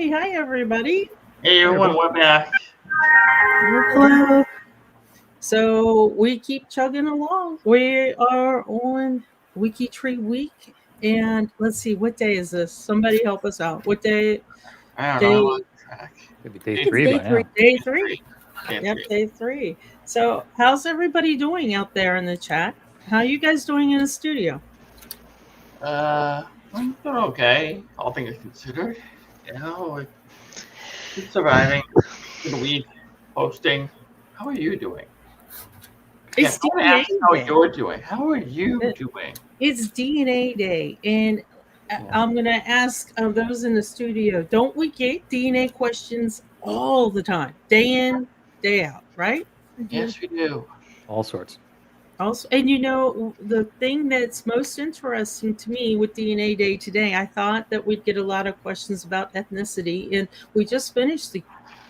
Hi, everybody. Hey everyone, we're back. Hello. So we keep chugging along. We are on WikiTree week, and let's see, what day is this? Somebody help us out. What day? I don't know, Day I lost track. Maybe day It's 3 day by three. now. day three. Day Yep, three. day 3. So how's everybody doing out there in the chat? How are you guys doing in the studio? I'm doing okay, all things considered. You know, we're surviving. Good week, posting. How are you doing? It's I want to DNA ask how day. you're doing. How are you doing? It's DNA day, and I'm going to ask those in the studio, don't we get DNA questions all the time, day in, day out, right? Yes, we do. All sorts. Also, and the thing that's most interesting to me with DNA Day today, I thought that we'd get a lot of questions about ethnicity, and we just finished the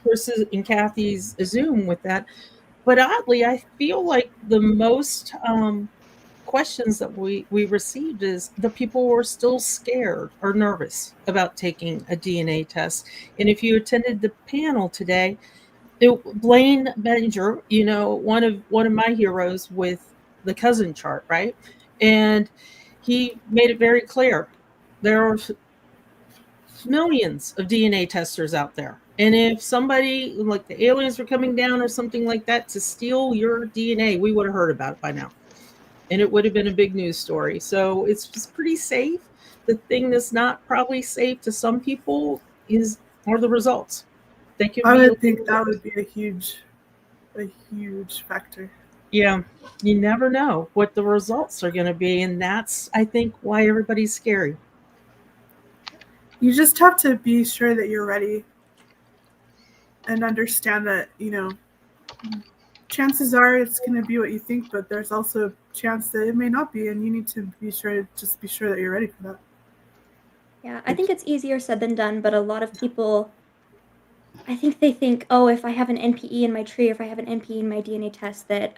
Chris's and Kathy's Zoom with that. But oddly, I feel like the most questions that we received is the people were still scared or nervous about taking a DNA test. And if you attended the panel today, Blaine Benninger, one of my heroes with the cousin chart, right? And he made it very clear there are millions of DNA testers out there. And if somebody like the aliens were coming down or something like that to steal your DNA, we would have heard about it by now. And it would have been a big news story. So it's just pretty safe. The thing that's not probably safe to some people are the results. They can I be would think that would be a huge factor. Yeah, you never know what the results are going to be, and that's, I think, why everybody's scary. You just have to be sure that you're ready and understand that, chances are it's going to be what you think, but there's also a chance that it may not be, and you need to be sure that you're ready for that. Yeah, I think it's easier said than done, but a lot of people, I think they think, oh, if I have an NPE in my tree, if I have an NPE in my DNA test, that,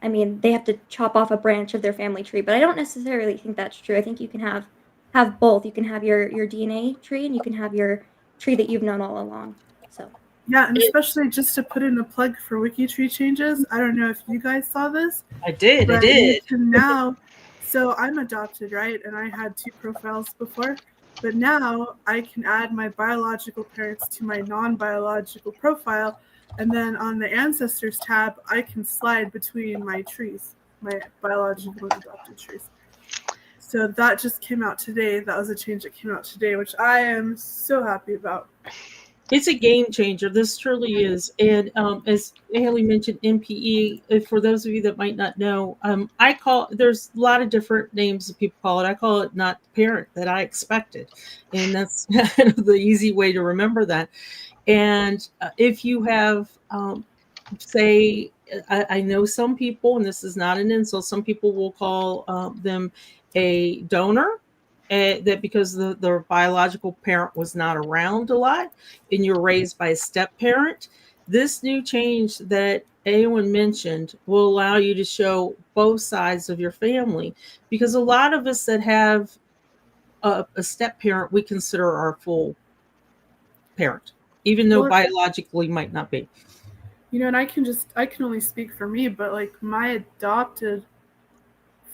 they have to chop off a branch of their family tree. But I don't necessarily think that's true. I think you can have both. You can have your DNA tree, and you can have your tree that you've known all along. So yeah, and especially just to put in a plug for WikiTree changes. I don't know if you guys saw this. I did. You can now. So I'm adopted, right? And I had 2 profiles before. But now I can add my biological parents to my non-biological profile. And then on the Ancestors tab, I can slide between my trees, my biological and adopted trees. So that just came out today. That was a change that came out today, which I am so happy about. It's a game changer. This truly is. And as Haley mentioned, NPE, for those of you that might not know, there's a lot of different names that people call it. I call it not the parent that I expected. And that's kind of the easy way to remember that. And if you have, say, I know some people, and this is not an insult, some people will call them a donor. That because the biological parent was not around a lot and you're raised by a step parent, this new change that Awen mentioned will allow you to show both sides of your family, because a lot of us that have a step parent we consider our full parent, even though biologically might not be. And I can only speak for me, but like my adopted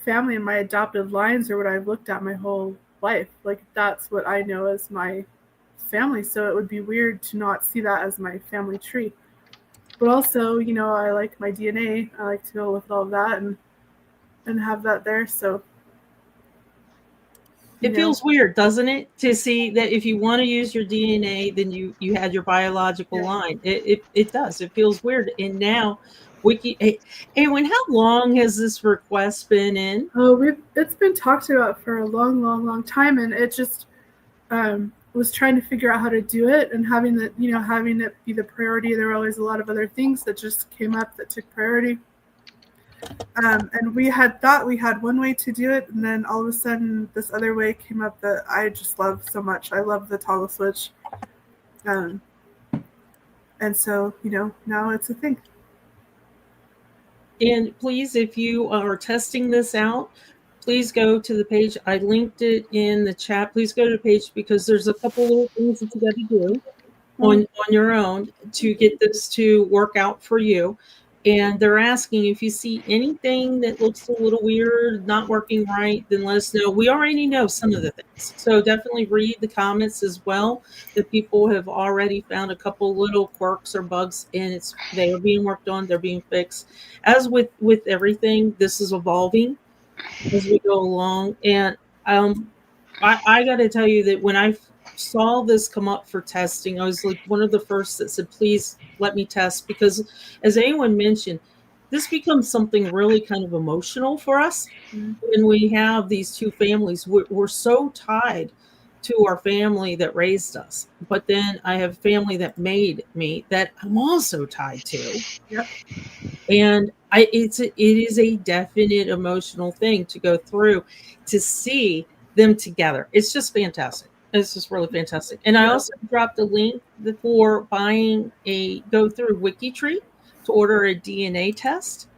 family and my adopted lines are what I've looked at my whole life. Like that's what I know as my family. So it would be weird to not see that as my family tree. But also, I like my DNA. I like to go with all of that and have that there. So it feels weird, doesn't it, to see that if you want to use your DNA, then you had your biological line. It does. It feels weird. And now Awen, how long has this request been in? Oh, it's been talked about for a long time, and it just was trying to figure out how to do it, and having it be the priority. There were always a lot of other things that just came up that took priority. And we had thought we had one way to do it, and then all of a sudden this other way came up that I just love so much. I love the toggle switch. And so, now it's a thing. And please, if you are testing this out, please go to the page. I linked it in the chat. Please go to the page because there's a couple little things that you got to do on your own to get this to work out for you. And they're asking if you see anything that looks a little weird, not working right, then let us know. We already know some of the things. So definitely read the comments as well that people have already found a couple little quirks or bugs and they are being worked on, they're being fixed. As with everything, this is evolving as we go along. And I got to tell you that when I saw this come up for testing, I was like one of the first that said, please let me test, because as anyone mentioned, this becomes something really kind of emotional for us. When we have these two families, we're so tied to our family that raised us, but then I have family that made me that I'm also tied to. Yep. And it is a definite emotional thing to go through to see them together. It's just fantastic. It's just really fantastic. And I also dropped a link for go through WikiTree to order a DNA test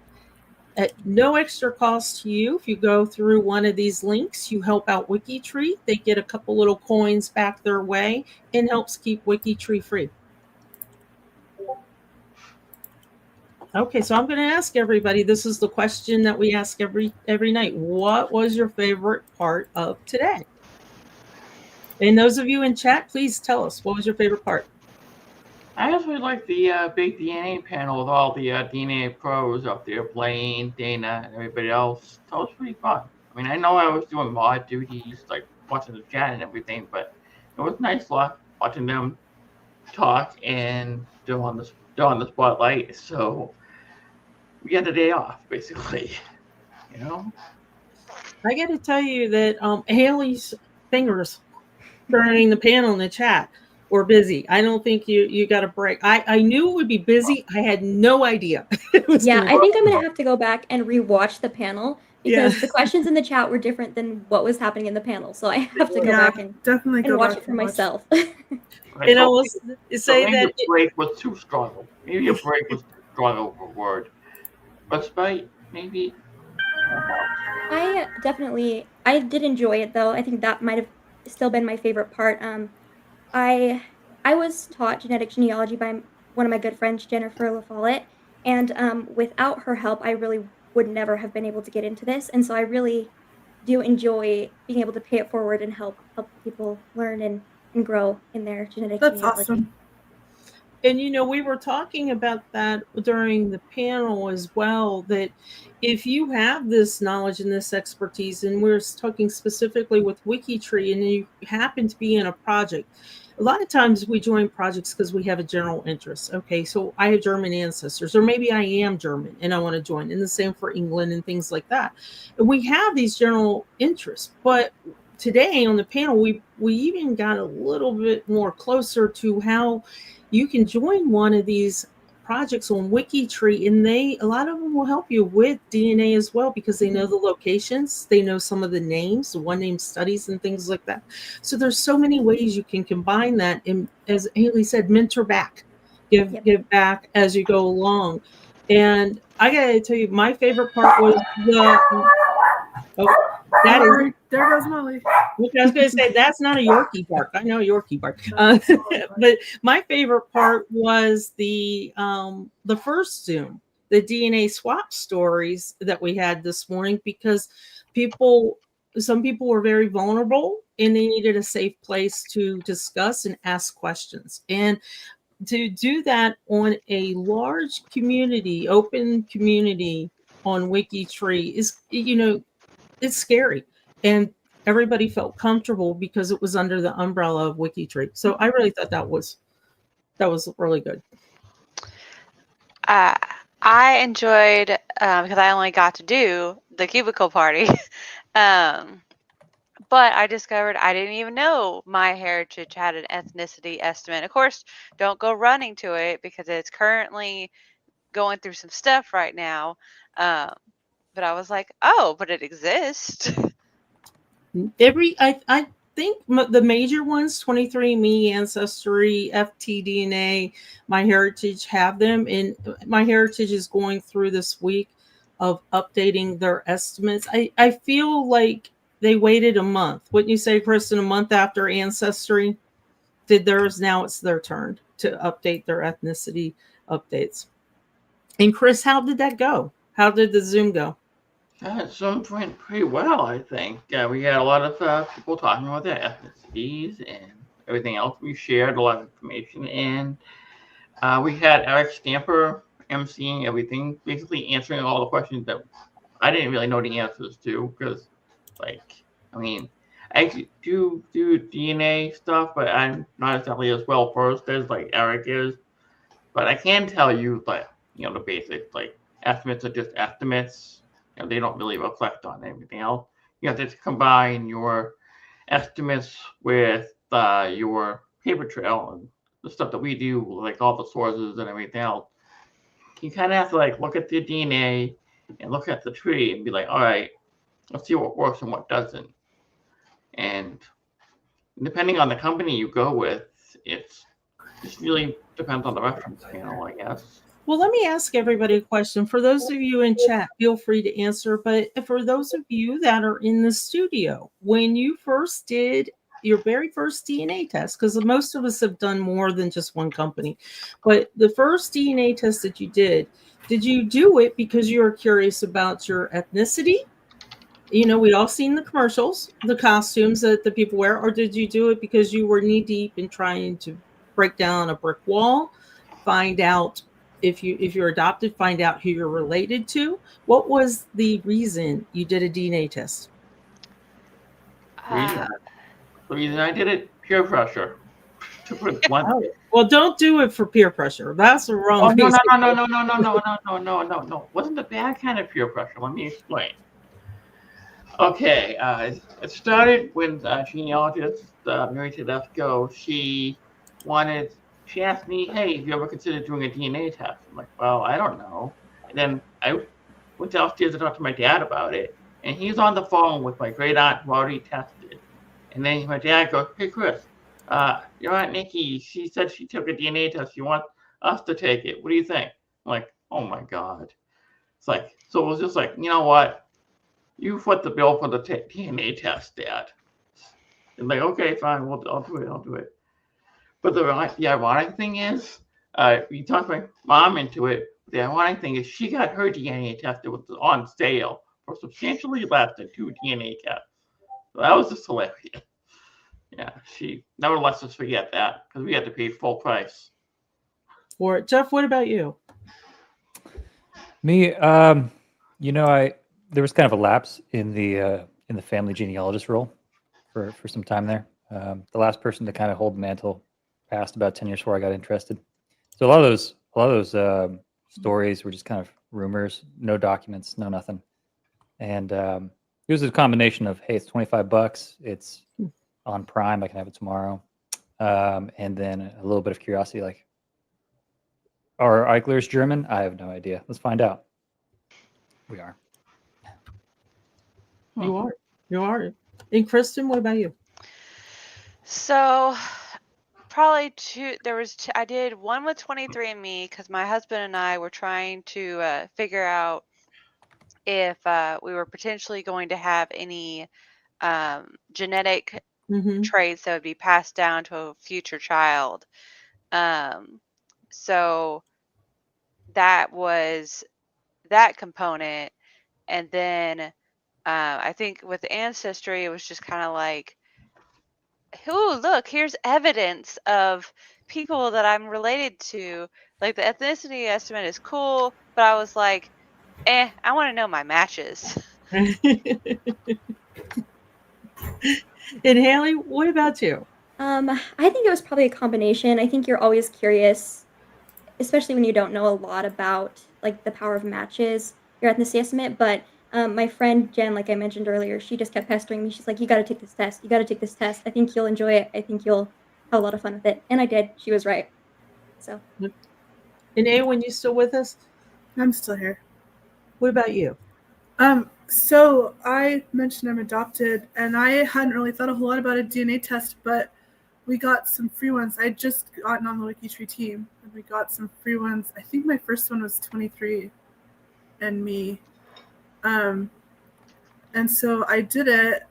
at no extra cost to you. If you go through one of these links, you help out WikiTree. They get a couple little coins back their way and helps keep WikiTree free. Okay, so I'm going to ask everybody, this is the question that we ask every night. What was your favorite part of today? And those of you in chat, please tell us, what was your favorite part? I actually like the big DNA panel with all the DNA pros up there, Blaine, Dana, and everybody else. That was pretty fun. I mean, I know I was doing mod duties, like watching the chat and everything, but it was nice watching them talk and still on the spotlight. So we got the day off, basically. You know? I got to tell you that Haley's fingers during the panel in the chat were busy. I don't think you got a break. I knew it would be busy. I had no idea. I think I'm going to have to go back and rewatch the panel because the questions in the chat were different than what was happening in the panel. So I have to go back and watch it for myself. Right, and I will say that a break was too strong. Maybe a break was too strong of a word. Respite, maybe. I did enjoy it though. I think that might have still been my favorite part. I was taught genealogy by one of my good friends, Jennifer LaFollette, and without her help, I really would never have been able to get into this. And so I really do enjoy being able to pay it forward and help people learn and grow in their genetic genealogy. That's awesome. And, we were talking about that during the panel as well, that if you have this knowledge and this expertise, and we're talking specifically with WikiTree, and you happen to be in a project, a lot of times we join projects because we have a general interest. Okay, so I have German ancestors, or maybe I am German and I want to join, and the same for England and things like that. And we have these general interests, but today on the panel, we even got a little bit more closer to how you can join one of these projects on WikiTree, and a lot of them will help you with DNA as well because they know the locations, they know some of the names, the one name studies and things like that. So there's so many ways you can combine that, and as Haley said, mentor back, give back as you go along. And I gotta tell you, my favorite part was there goes Molly. Okay, I was going to say that's not a Yorkie bark. I know a Yorkie bark, but my favorite part was the first Zoom, the DNA swap stories that we had this morning, because some people were very vulnerable and they needed a safe place to discuss and ask questions, and to do that on a large community, open community on WikiTree is, it's scary. And everybody felt comfortable because it was under the umbrella of WikiTree. So I really thought that was really good. I enjoyed, because I only got to do the cubicle party, but I discovered I didn't even know my heritage had an ethnicity estimate. Of course, don't go running to it because it's currently going through some stuff right now. But I was like, oh, but it exists. I think the major ones, 23andMe, Ancestry, FTDNA, MyHeritage have them, and MyHeritage is going through this week of updating their estimates. I feel like they waited a month. Wouldn't you say, Kristen, a month after Ancestry did theirs? Now it's their turn to update their ethnicity updates. And Chris, how did that go? How did the Zoom go? Zoom went pretty well, I think. We had a lot of people talking about their ethnicities and everything else. We shared a lot of information, and we had Eric Stamper emceeing everything, basically answering all the questions that I didn't really know the answers to, because, like, I mean, I do DNA stuff, but I'm not exactly as well versed as like Eric is. But I can tell you, like, the basics, like estimates are just estimates. They don't really reflect on anything else. You have to combine your estimates with your paper trail and the stuff that we do, like all the sources and everything else. You kind of have to like look at the DNA and look at the tree and be like, all right, let's see what works and what doesn't. And depending on the company you go with, it just really depends on the reference panel, I guess. Well, let me ask everybody a question. For those of you in chat, feel free to answer. But for those of you that are in the studio, when you first did your very first DNA test, because most of us have done more than just one company, but the first DNA test that you did you do it because you were curious about your ethnicity? We'd all seen the commercials, the costumes that the people wear, or did you do it because you were knee deep in trying to break down a brick wall, find out if you're adopted, find out who you're related to? What was the reason you did a DNA test? The reason I did it, peer pressure. To put it bluntly. Well, don't do it for peer pressure. That's the wrong reason. No. Wasn't the bad kind of peer pressure. Let me explain. Okay, it started when genealogist Mary Tedesco, she asked me, hey, have you ever considered doing a DNA test? I'm like, well, I don't know. And then I went downstairs to talk to my dad about it, and he's on the phone with my great aunt who already tested. And then my dad goes, hey, Chris, your Aunt Nikki, she said she took a DNA test. She wants us to take it. What do you think? I'm like, oh my God. It's like, so it was just like, you know what? You foot the bill for the DNA test, Dad. And like, okay, fine, I'll do it. But the ironic thing is, we talked my mom into it. The ironic thing is she got her DNA test. It was on sale for substantially less than 2 DNA tests. So that was just hilarious. Yeah, she never lets us forget that because we had to pay full price. Or Jeff, what about you? Me, there was kind of a lapse in the family genealogist role for some time there. The last person to kind of hold the mantle passed about 10 years before I got interested. So a lot of those stories were just kind of rumors, no documents, no nothing. And it was a combination of, hey, it's $25, it's on Prime, I can have it tomorrow, and then a little bit of curiosity, like, are Eichlers German? I have no idea. Let's find out. We are. You are. And Kristen, what about you? So probably two. I did one with 23andMe because my husband and I were trying to figure out if we were potentially going to have any genetic traits that would be passed down to a future child. So that was that component. And then I think with Ancestry, it was just kind of like, oh, look, here's evidence of people that I'm related to. Like the ethnicity estimate is cool, but I was like, I want to know my matches. And Haley, what about you? I think it was probably a combination. I think you're always curious, especially when you don't know a lot about like the power of matches, your ethnicity estimate. But my friend Jen, like I mentioned earlier, she just kept pestering me. She's like, you got to take this test. You got to take this test. I think you'll enjoy it. I think you'll have a lot of fun with it. And I did. She was right. So. And Awen, you still with us? I'm still here. What about you? So I mentioned I'm adopted, and I hadn't really thought a whole lot about a DNA test, but we got some free ones. I just gotten on the WikiTree team, and we got some free ones. I think my first one was 23andMe, And so I did it.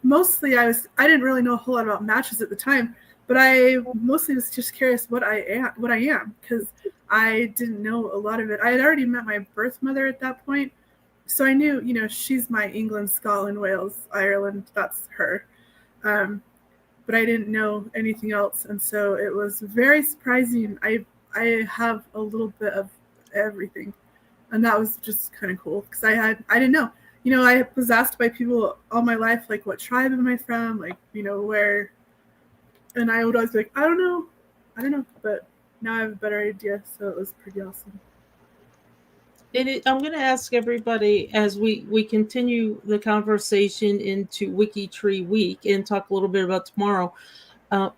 Mostly I didn't really know a whole lot about matches at the time, but I mostly was just curious what I am, because I didn't know a lot of it. I had already met my birth mother at that point, so I knew, she's my England, Scotland, Wales, Ireland, that's her. But I didn't know anything else, and so it was very surprising. I have a little bit of everything, and that was just kind of cool, because I didn't know. I was asked by people all my life, like, what tribe am I from? Like, where? And I would always be like, I don't know. But now I have a better idea, so it was pretty awesome. I'm going to ask everybody as we continue the conversation into WikiTree Week and talk a little bit about tomorrow.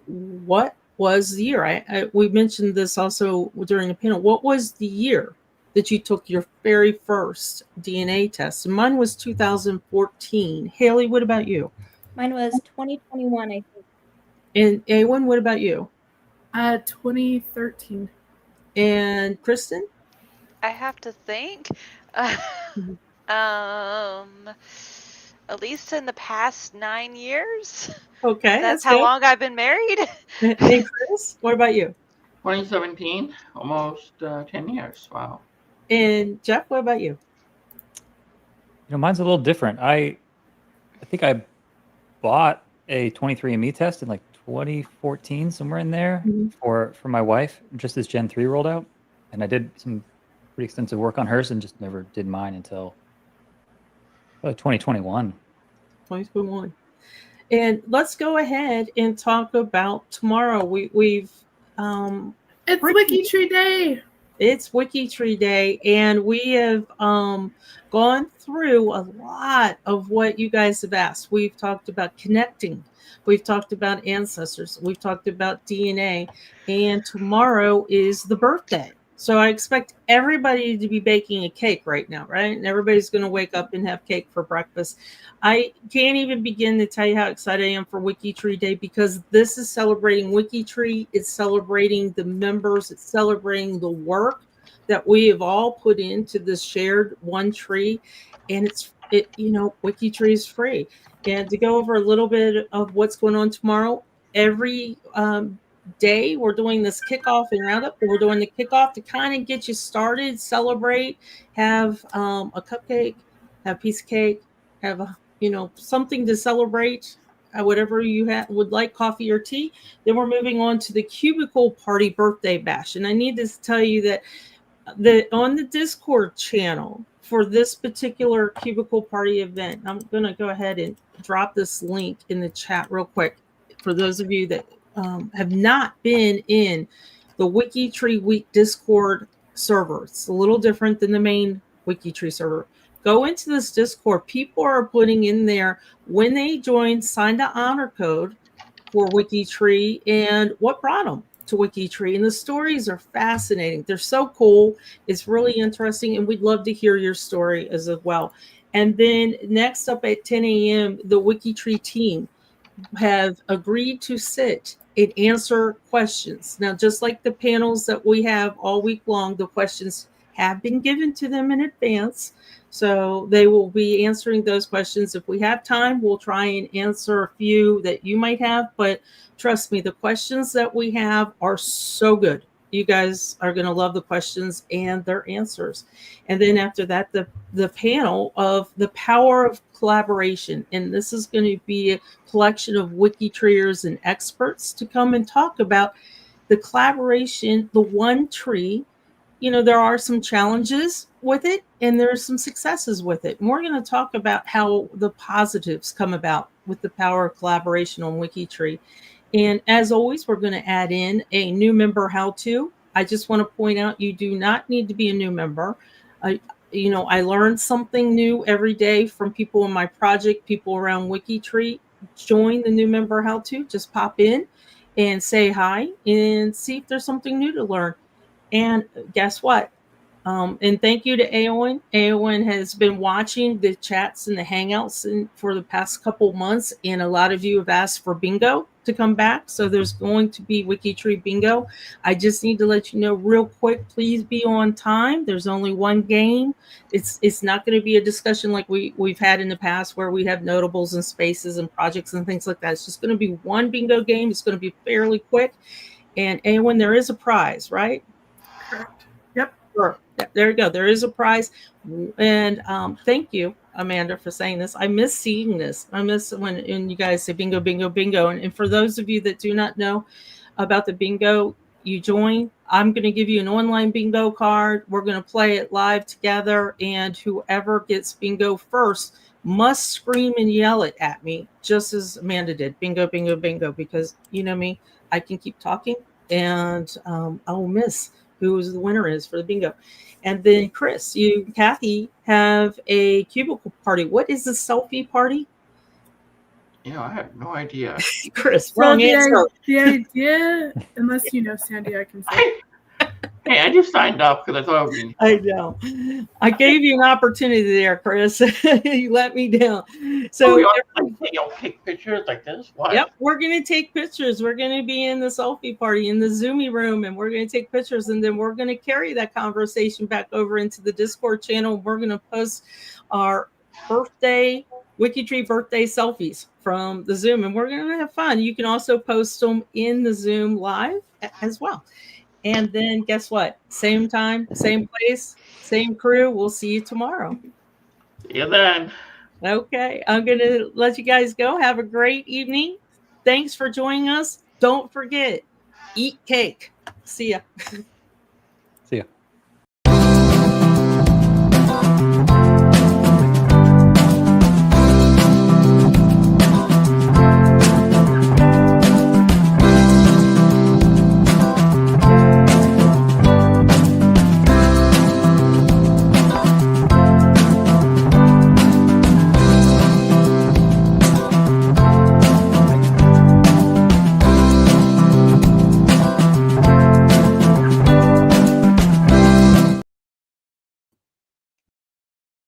What was the year? We mentioned this also during the panel. What was the year that you took your very first DNA test? And mine was 2014. Haley, what about you? Mine was 2021, I think. And Awen, what about you? 2013. And Kristen? I have to think. At least in the past 9 years. Okay, That's how long I've been married. And Chris, what about you? 2017, almost 10 years. Wow. And Jeff, what about you? Mine's a little different. I think I bought a 23andMe test in like 2014, somewhere in there, for my wife, just as Gen 3 rolled out. And I did some pretty extensive work on hers and just never did mine until 2021. 2021. And let's go ahead and talk about tomorrow. We've it's WikiTree Day. It's WikiTree Day, and we have gone through a lot of what you guys have asked. We've talked about connecting. We've talked about ancestors. We've talked about DNA. And tomorrow is the birthday. So I expect everybody to be baking a cake right now, right? And everybody's going to wake up and have cake for breakfast. I can't even begin to tell you how excited I am for WikiTree Day, because this is celebrating WikiTree. It's celebrating the members. It's celebrating the work that we have all put into this shared one tree. And WikiTree is free. And to go over a little bit of what's going on tomorrow, every day we're doing this kickoff and roundup. We're doing the kickoff to kind of get you started, celebrate, have a cupcake, have a piece of cake, have something to celebrate, whatever you would like, coffee or tea. Then we're moving on to the cubicle party birthday bash. And I need to tell you that on the Discord channel for this particular cubicle party event, I'm going to go ahead and drop this link in the chat real quick for those of you that have not been in the WikiTree Week Discord server. It's a little different than the main WikiTree server. Go into this Discord. People are putting in there when they joined, signed the honor code for WikiTree and what brought them to WikiTree. And the stories are fascinating. They're so cool. It's really interesting. And we'd love to hear your story as well. And then next up at 10 a.m., the WikiTree team have agreed to sit and answer questions. Now, just like the panels that we have all week long, the questions have been given to them in advance. So they will be answering those questions. If we have time, we'll try and answer a few that you might have. But trust me, the questions that we have are so good. You guys are going to love the questions and their answers. And then after that, the panel of the power of collaboration. And this is going to be a collection of WikiTreeers and experts to come and talk about the collaboration, the one tree. There are some challenges with it and there's some successes with it. And we're going to talk about how the positives come about with the power of collaboration on WikiTree. And as always, we're going to add in a new member how-to. I just want to point out, you do not need to be a new member. I learn something new every day from people in my project, people around WikiTree. Join the new member how-to. Just pop in and say hi and see if there's something new to learn. And guess what? And thank you to Aowen. Aowen has been watching the chats and the hangouts for the past couple months, and a lot of you have asked for bingo to come back. So there's going to be WikiTree bingo. I just need to let you know real quick, please be on time. There's only one game. It's not going to be a discussion like we've had in the past where we have notables and spaces and projects and things like that. It's just going to be one bingo game. It's going to be fairly quick. And Aowen, there is a prize, right? Correct. Yep. Sure. There you go. There is a prize. And thank you, Amanda, for saying this. I miss seeing this. I miss when you guys say bingo, bingo, bingo. And for those of you that do not know about the bingo, you join. I'm going to give you an online bingo card. We're going to play it live together. And whoever gets bingo first must scream and yell it at me, just as Amanda did. Bingo, bingo, bingo. Because you know me, I can keep talking and I will miss who the winner is for the bingo. And then Chris, Kathy, have a cubicle party. What is the selfie party? I have no idea. Chris, So wrong answer. the idea, unless you know, Sandy, I can say. Hey, I just signed up because I thought it would be. I know. I gave you an opportunity there, Chris. You let me down. So Take pictures like this. What? Yep, we're going to take pictures. We're going to be in the selfie party in the Zoomy room, and we're going to take pictures, and then we're going to carry that conversation back over into the Discord channel. We're going to post our WikiTree birthday selfies from the Zoom, and we're going to have fun. You can also post them in the Zoom live as well. And then guess what? Same time, same place, same crew. We'll see you tomorrow. See you then. Okay, I'm going to let you guys go. Have a great evening. Thanks for joining us. Don't forget, eat cake. See ya. See ya.